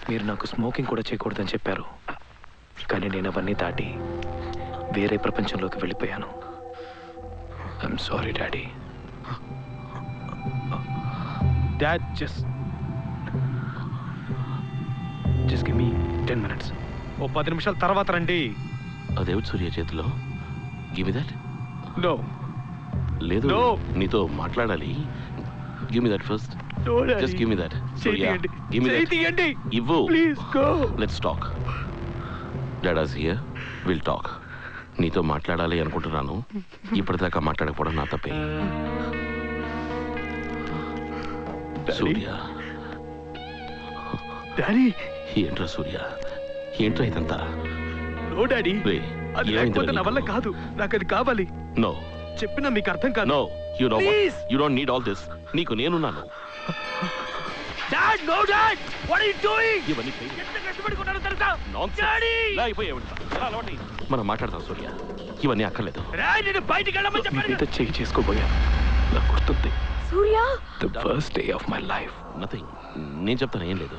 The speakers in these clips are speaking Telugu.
మీరు నాకు స్మోకింగ్ కూడా చేయకూడదని చెప్పారు, కానీ నేను అవన్నీ దాటి వేరే ప్రపంచంలోకి వెళ్ళిపోయాను. I'm sorry daddy. Dad just give me 10 minutes. ఓ 10 నిమిషాల తర్వాత రండి. అదేవిడు సూర్య చేతిలో గివ్ మీ దట్. నో లేదు, నీతో మాట్లాడాలి. Give me that first. Just give me that. Surya give me that. ఇవ్వు. Please go. Let's talk. Dad's here, will talk. నీతో మాట్లాడాలి అనుకుంటున్నాను. ఇప్పటిదాకా మాట్లాడకపోవడం నా తప్పే. సూర్య. డాడీ. ఏంట్రా సూర్య, ఏంట్రా ఇదంతా? నో డాడీ, అది లేకపోతే నా వల్ల కాదు. నాకు అది కావాలి. నో, చెప్పినా మీకు అర్థం కాదు. No, you know what, you don't need all this. నీకు నేనున్నాను. Dad, no dad, what are you doing? ఇవన్నీ ఎంత కష్టపడుకున్నానో తెలుసా? డాడీ మనం మాట్లాడతాం సూర్య, ఇవన్నీ అక్కర్లేదు. నేను బయటికి వెళ్ళమని చెప్పాను. మీద చెయ్యి చేసుకోబోయా, నాకు గుర్తుంది. Surya, the first day of my life. Nothing, నేను చెప్తాను, ఏం లేదు.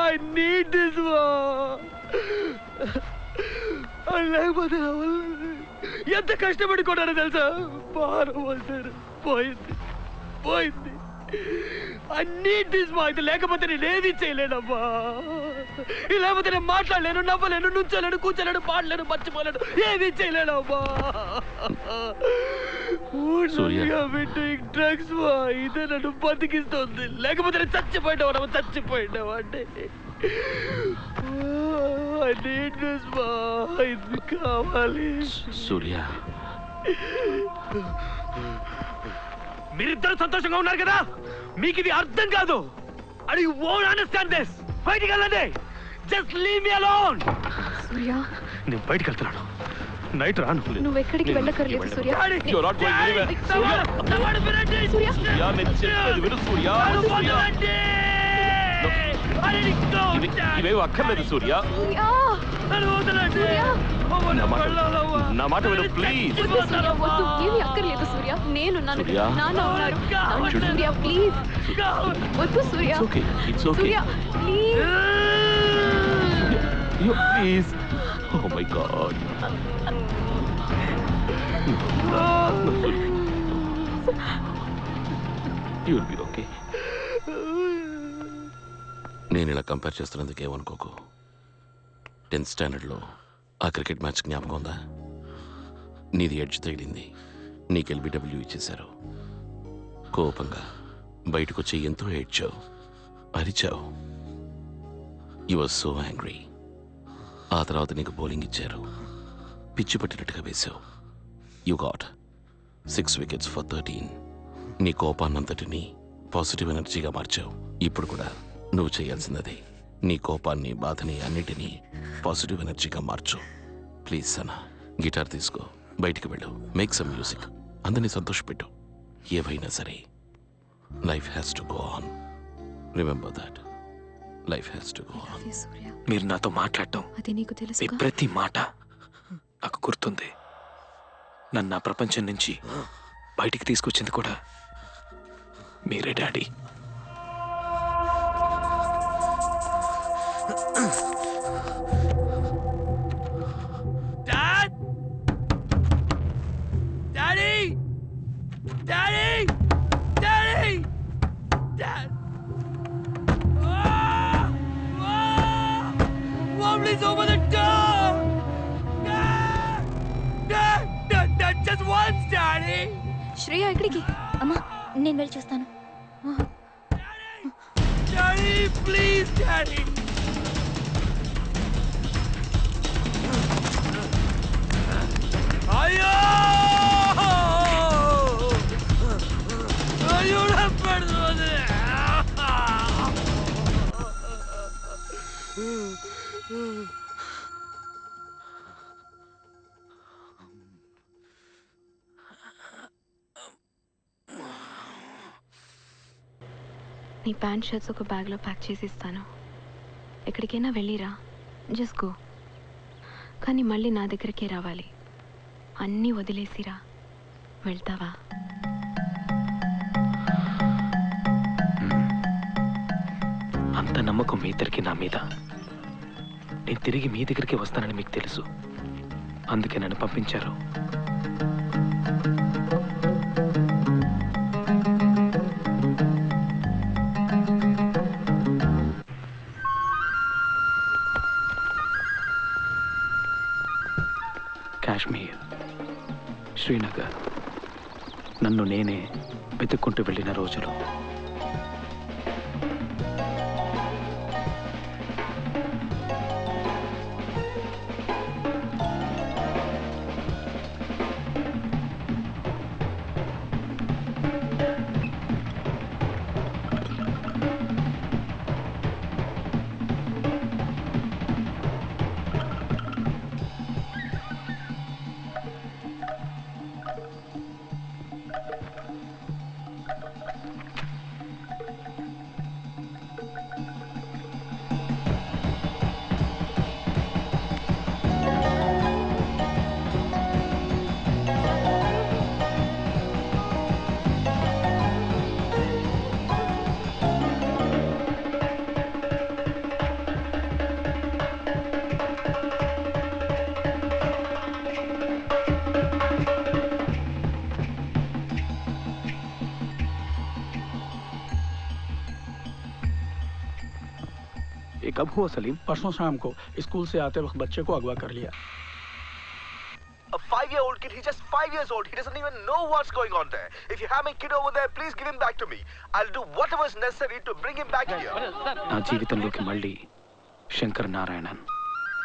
ఐ నీడ్ దిస్ లేకపోతే ఎంత కష్టపడుకున్నారో తెలుసా? భారం వస్తారు, పోయింది పోయింది. అన్నీ ఇది లేకపోతే నేను ఏది చేయలేనమ్మా. లేకపోతే నేను మాట్లాడలేను, నవ్వలేను, నుంచోలేను, కూర్చోలేను, పాడలేను, మర్చిపోలేను, ఏది చేయలేనమ్మా. డ్రగ్స్ ఇదే నన్ను బతికిస్తుంది. లేకపోతే నేను చచ్చిపోయినావా అంటే ఇది కావాలి. సూర్య, మీరిద్దరు సంతోషంగా ఉన్నారు కదా, మీకు ఇది అర్థం కాదు. And you won't understand this. బయటికి వెళ్ళండి. Just leave me alone. Surya, నేను బయటికి వెళ్తున్నాను. నైట్ రాను. నువ్వు ఎక్కడికి వెళ్ళకర్లేదు Surya. You are not going anywhere. Surya, నేను చెప్పేది విను సూర్య. ఇవేవి అక్కర్లేదు సూర్య. నా మాట విను ప్లీజ్. ఏమి అక్కర్లేదు సూర్య, నేను నాన్న ఉన్నారు. సూర్య ప్లీజ్ వద్దు Surya. It's okay. Surya please. Please. Oh my God. You will be okay. నేను ఇలా కంపేర్ చేస్తున్నందుకు ఏమనుకోకు. 10th స్టాండర్డ్లో ఆ క్రికెట్ మ్యాచ్ జ్ఞాపకం ఉందా? నీది ఎడ్జ్ తగిలింది, నీకు LBW ఇచ్చేశారు. కోపంగా బయటకు వచ్చి ఎంతో ఏడ్చావు, అరిచావు. You was so angry. ఆ తర్వాత నీకు బౌలింగ్ ఇచ్చారు, పిచ్చి పట్టినట్టుగా వేశావు. You got 6 wickets for 13. నీ కోపాన్నంతటినీ పాజిటివ్ ఎనర్జీగా మార్చావు. ఇప్పుడు కూడా నువ్వు చేయాల్సిందే. నీ కోపాన్ని, బాధని అన్నిటినీ పాజిటివ్ ఎనర్జీగా మార్చు. ప్లీజ్ సనా, గిటార్ తీసుకో, బయటికి వెళ్ళు, మేక్ సమ్ మ్యూజిక్, అందరినీ సంతోషపెట్టు. ఏవైనా సరే, life has to go on. Remember that. Life has to go on. మీరు నాతో మాట్లాడటం, అది నీకు తెలుసు, ప్రతి మాట నాకు గుర్తుంది. నన్ను నా ప్రపంచం నుంచి బయటికి తీసుకొచ్చింది కూడా మీరే daddy. Dad! Daddy! Daddy! Daddy! Dad! Mom, please open the door! Dad! Dad! Dad! Dad! Just once, Daddy! Shreya ఎక్కడికి? అమ్మా, నేను వెళ్ళి చూస్తాను. Daddy! Please, Daddy! అయ్యో! అయ్యో నా పడుతుంది. నీ ప్యాంట్ షర్ట్స్ ఒక బ్యాగ్లో ప్యాక్ చేసి ఇస్తాను. ఎక్కడికైనా వెళ్ళిరా, జస్ట్ గో. కానీ మళ్ళీ నా దగ్గరికే రావాలి. అన్నీ వదిలేసిరా. వెళ్తావా? I'm ఎంత నమ్మకం మీ ఇద్దరికి నా మీద. నేను తిరిగి మీ దగ్గరికి వస్తానని మీకు తెలుసు, అందుకే నన్ను పంపించారు. కాశ్మీర్, శ్రీనగర్, నన్ను నేనే వెతుక్కుంటూ వెళ్ళిన రోజులు. ये कब हुआ सलीम? परसों शाम को स्कूल से आते वक्त बच्चे को अगवा कर लिया। A 5-year-old kid, he's just 5 years old. He doesn't even know what's going on there. If you have my kid over there, please give him back to me. I'll do whatever is necessary to bring him back here. నా జీవితంలోకి మళ్ళీ శంకర్ నారాయణన్,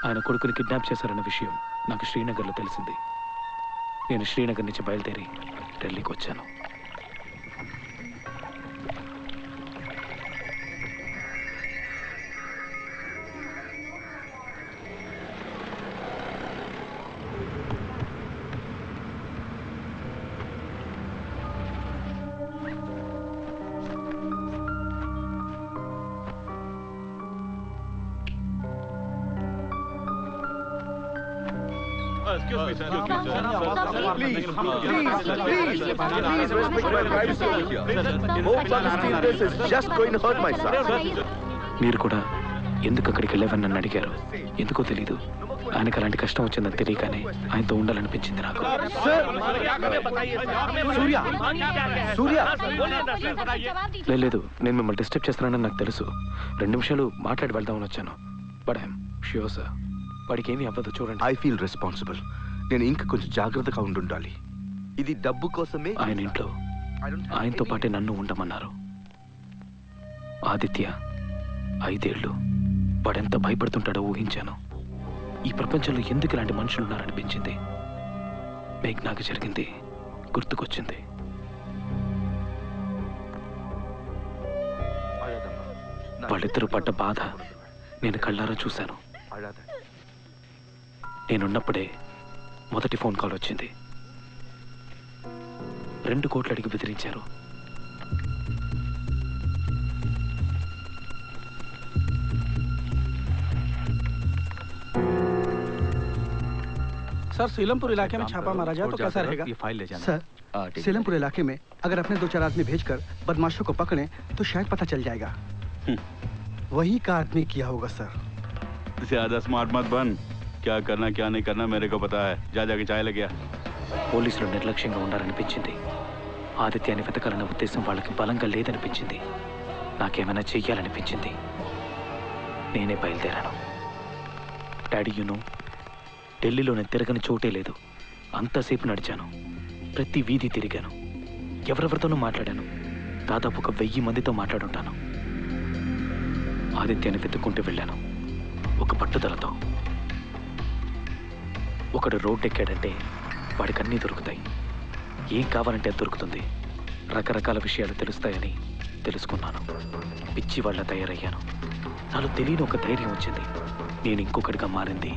ఆయన కొడుకుని కిడ్నాప్ చేశారన్న విషయం నాకు శ్రీనగర్లో తెలిసింది. నేను శ్రీనగర్ నుంచి బయలుదేరి ఢిల్లీకి వచ్చాను. Excuse me, sir. Please respect my privacy over here. More publicity in this is just going to hurt my son. మీరు కూడా ఎందుకు అక్కడికి వెళ్ళావని నన్ను అడిగారు. ఎందుకో తెలీదు, ఆయనకు అలాంటి కష్టం వచ్చిందని తెలియగానే ఆయనతో ఉండాలనిపించింది నాకు. లేదు, నేను మిమ్మల్ని డిస్టర్బ్ చేస్తున్నానని నాకు తెలుసు. 2 నిమిషాలు మాట్లాడి వెళ్దామని వచ్చాను. బట్ ఐఎమ్ ష్యూర్ సార్, వాడికి ఏమీ అవ్వదు. చూడండి, I feel responsible. నేను ఇంకా కొంచెం జాగ్రత్తగా ఉండాలి. ఇది డబ్బు కోసమే. ఆయన ఇంట్లో ఆయనతో పాటే నన్ను ఉండమన్నారు. ఆదిత్య 5 ఏళ్ళు, వాడెంత భయపడుతుంటాడో ఊహించాను. ఈ ప్రపంచంలో ఎందుకు ఇలాంటి మనుషులు ఉన్నారనిపించింది. మేఘ్నాకి జరిగింది గుర్తుకొచ్చింది. వాళ్ళిద్దరూ పడ్డ బాధ నేను కళ్ళారా చూశాను. నేనున్నప్పుడే మొదటి ఫోన్ కాల్ వచ్చింది. 2 కోట్లు అడిగి బెదిరించారు. सर, सीलमपुर इलाके में छापा मारा जाए तो कैसा रहेगा? ये फाइल ले जाना। सर, सीलमपुर इलाके में अगर अपने 2-4 आदमी भेजकर बदमाशों को पकड़ें तो शायद पता चल जाएगा। वही का आदमी किया होगा सर। ज्यादा स्मार्ट मत बन। क्या करना क्या नहीं करना मेरे को पता है। जा जाके चाय लग गया। పోలీసులు నిర్లక్ష్యంగా ఉండాలనిపించింది. ఆదిత్యాన్ని వెతకాలన్న ఉద్దేశం వాళ్ళకి బలంగా లేదనిపించింది. నాకేమైనా చెయ్యాలనిపించింది. నేనే బయలుదేరాను. డాడీ, ఢిల్లీలో నేను తిరగని చోటే లేదు. అంతసేపు నడిచాను, ప్రతి వీధి తిరిగాను, ఎవరెవరితోనూ మాట్లాడాను. దాదాపు 1000 మందితో మాట్లాడుంటాను. ఆదిత్యాన్ని వెతుక్కుంటూ వెళ్ళాను ఒక పట్టుదలతో. ఒకడు రోడ్డు ఎక్కాడంటే వాడికి అన్నీ దొరుకుతాయి. ఏం కావాలంటే అది దొరుకుతుంది. రకరకాల విషయాలు తెలుస్తాయని తెలుసుకున్నాను. పిచ్చి వాళ్ళ తయారయ్యాను. నాలో తెలియని ఒక ధైర్యం వచ్చింది. నేను ఇంకొకటిగా మారింది.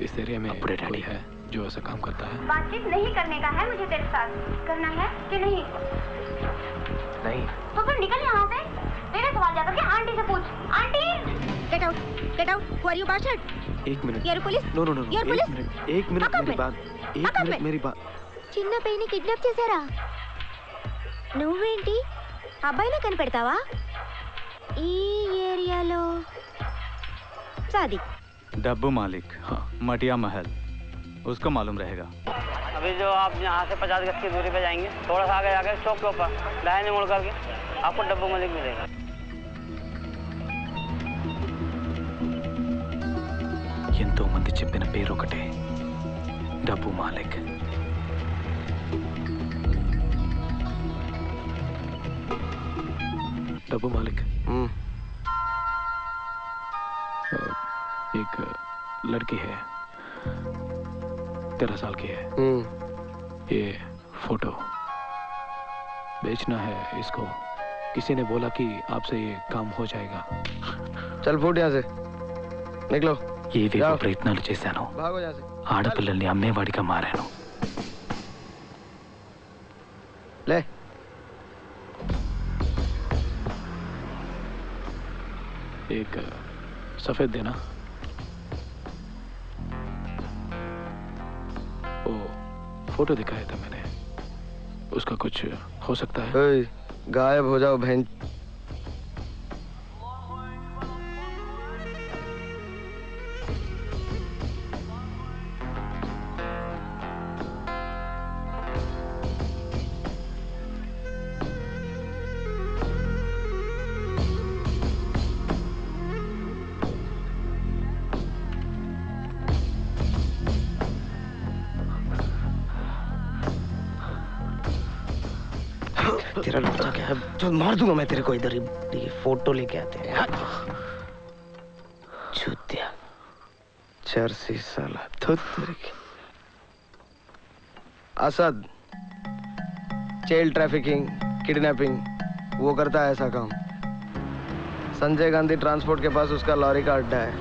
इस एरिया में अपने डैडी कोई है जो ऐसा काम करता है? बातचीत नहीं करने का है मुझे तेरे साथ। करना है कि नहीं? नहीं। तो फिर निकल यहाँ से। तेरे सवाल जाकर के आंटी से पूछ। Aunty, get out, get out. Who are you bastard? 1 minute. Your police? No no no, your police? 1 minute मेरी बात। 1 मिनट मेरी बात। చిన్న పైని కిడ్నాప్ చేశారా? నువ్వేంటి అబ్బాయిలా కనిపెడతావా? ఈ ఏరియాలో शादी डब्बू मालिक हाँ मटिया महल उसको मालूम रहेगा। अभी जो आप यहाँ से 50 गज की दूरी पे जाएंगे, थोड़ा सा आगे जाकर चौक के ऊपर दाहिने मुड़ करके आपको डब्बू मालिक मिलेगा। ఎంతో మంది చెప్పిన పేరు ఒకటే, డబ్బు మాలిక్. डब्बू मालिक एक लड़की है 13 साल की है. ये फोटो बेचना है इसको. किसी ने बोला कि आपसे ये काम हो जाएगा. चल फूट यहाँ से निकलो. ఏవేవో ప్రయత్నాలు చేశాను. भागो यहाँ से. ఆడపిల్లల్ని అమ్మేవాడిగా మారాను. ले एक सफेद देना. वो फोटो दिखाया था मैंने, उसका कुछ हो सकता है? गायब हो जाओ बहन. तेरा लड़का क्या है? जो मार दूंगा मैं तेरे को. इधर ही फोटो लेके आते हैं. चूतिया चर्सी साला. असद चाइल्ड ट्रैफिकिंग, किडनैपिंग वो करता है ऐसा काम. संजय गांधी ट्रांसपोर्ट के पास उसका लॉरी का अड्डा है,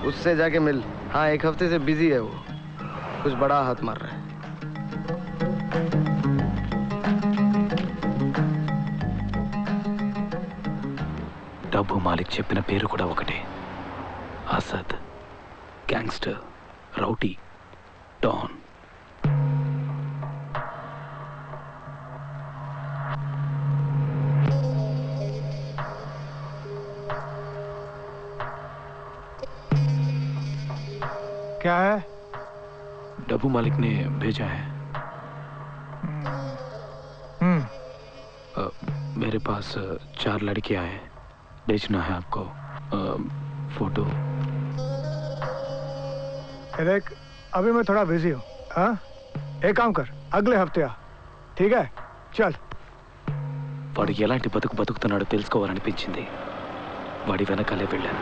उससे जाके मिल. हाँ 1 हफ्ते से बिजी है वो, कुछ बड़ा हाथ मार रहा है. డబ్బు మాలిక్ చెప్పిన పేరు కూడా ఒకటే, అసద్. Gangster, రౌటీ, don. क्या है? डब्बू मालिक ने भेजा है. मेरे पास 4 लड़कियां हैं, बेचना है आपको. फोटो. देख अभी मैं थोड़ा बिजी हूँ. हाँ एक काम कर, अगले हफ्ते आ. ठीक है चल. వాడు ఎలాంటి బతుకుతున్నాడో తెలుసుకోవాలనిపించింది. వాడి వెనకాలే వెళ్ళాను.